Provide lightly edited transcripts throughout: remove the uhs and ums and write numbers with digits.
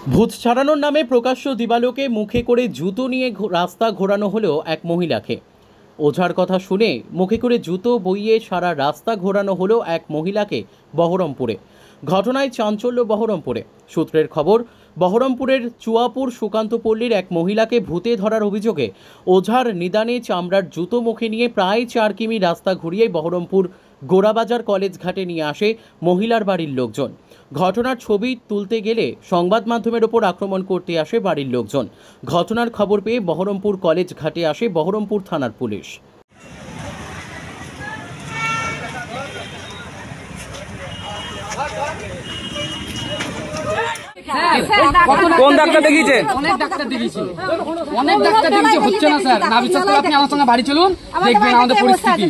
ভূত ছাড়ানোর নামে প্রকাশ্য দিবালোকে মুখে করে জুতো নিয়ে রাস্তা ঘোরানো হলো এক মহিলাকে। ওঝার কথা শুনে মুখে করে জুতো বইয়ে সারা রাস্তা ঘোরানো হলো এক মহিলাকে বহরমপুরে। ঘটনায় চাঞ্চল্য বহরমপুরে। সূত্রের খবর, বহরমপুরের চুয়াপুর সুকান্ত পল্লীর এক মহিলাকে ভূতে ধরার অভিযোগে ওঝার নিদানে চামড়ার জুতো মুখে নিয়ে প্রায় 4 কিমি রাস্তা ঘুরিয়ে বহরমপুর গোড়াবাজার কলেজ ঘাটে নিয়ে আসে মহিলার বাড়ির লোকজন। ঘটনার ছবি তুলতে গেলে সংবাদ মাধ্যমের ওপর আক্রমণ করতে আসে বাড়ির লোকজন। ঘটনার খবর পেয়ে বহরমপুর কলেজ ঘাটে আসে বহরমপুর থানার পুলিশ। কোন ডাক্তার দেখিয়েছেন? অনেক ডাক্তার দেখিয়েছি, হচ্ছে না স্যার। না বিশ্বাস করে আপনি আমার সঙ্গে বাড়ি চলুন, দেখবেন আমাদের পরিস্থিতি।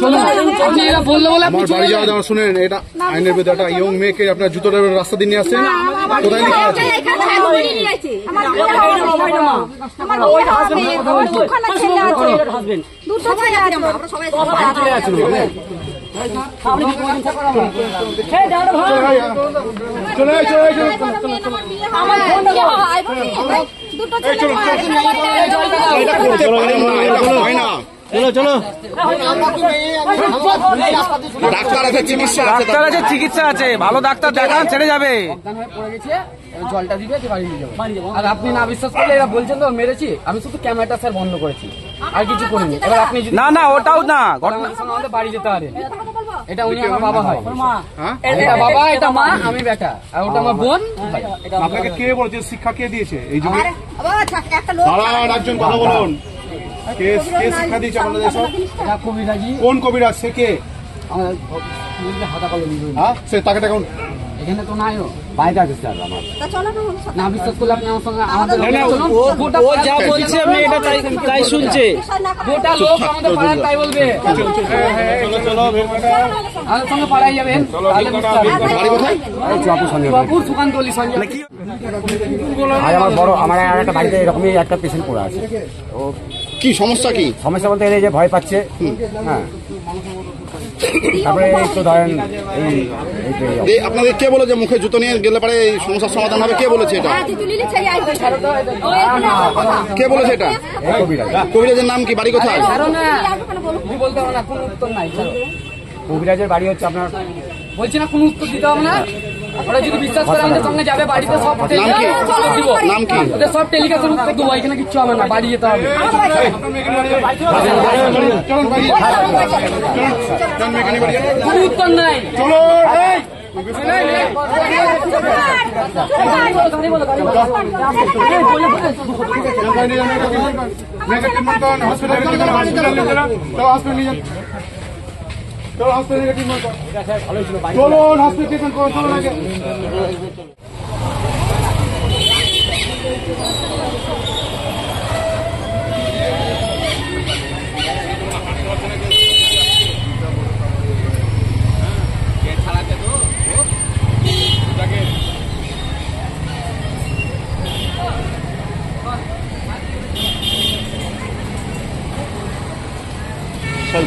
চলুন, আপনি এরা বললে বলে আপনি বাড়ি যাওয়া যাওয়া শুনেন, এটা আইনের বিরুদ্ধে। একটা ইয়ং মেয়েকে আপনার জুতোটা রাস্তা দিয়ে নিয়ে আসছেন, কোথায় লিখে আছে? চিকিৎসা আছে, ভালো ডাক্তার দেখান, ছেড়ে যাবে। জলটা দিবে, বাড়ি নিয়ে যাবো। আর আপনি না বিশ্বাস করলে এরা বলছেন তো মেরেছি, আমি শুধু ক্যামেরাটা স্যার বন্ধ করেছি, আর কিছু করিনি। এবার আপনি না ওটাও না, আমাদের বাড়ি যেতে পারে। এটা উনি আমার বাবা হয়, এটা বাবা, এটা মা, আমি বেটা, আর ওটা আমার বোন। আপনাকে কে বলেছে, শিক্ষা কে দিয়েছে এই যুগে? একজন কথা বলুন, কে শিক্ষা দিয়েছে আপনাদের সব? কবিরাজি। কোন কবিরাজ? সে কে? সে তাকে দেখুন এখানে তো নাই, বাইরে আছে স্যার। আমার না বিশ্বাস করলে আপনি আমার সঙ্গে ও যা বলছে আমি এটা তাই শুনছে। গোটা লোক আমাদের পাড়ায় তাই বলবে। আমাদের সঙ্গে পাড়ায় যাবেন। চুয়াপুর সুকান্ত পল্লী সঞ্জয়। আমার বড় আমার একটা বাড়িতে এরকমই একটা পেশেন্ট পড়ে আছে। ও কি সমস্যা? কি সমস্যা বলতে এই যে ভয় পাচ্ছে, হ্যাঁ। তারপরে একটু ধরেন এই আপনাদের কে বলে যে মুখে জুতো নিয়ে গেলে পরে এই সমস্যার সমাধান হবে? কে বলেছে এটা? কে বলেছে এটা? কবিরাজের নাম কি? বাড়ি কোথায়? কবিরাজের বাড়ি হচ্ছে আপনার, বলছি না, কোনো উত্তর দিতে হবে না। ওরা যদি বিশ্বাস করে আমাদের সঙ্গে যাবে বাড়িতে, সব নাম কি? ওদের সব টেলিকাস্টের উত্তর দেবো। এখানে কিচ্ছু হবে না, বাড়ি যেতে হবে। কোনো উত্তর নাই। চলুন হসপিটাল চলুন আগে। চল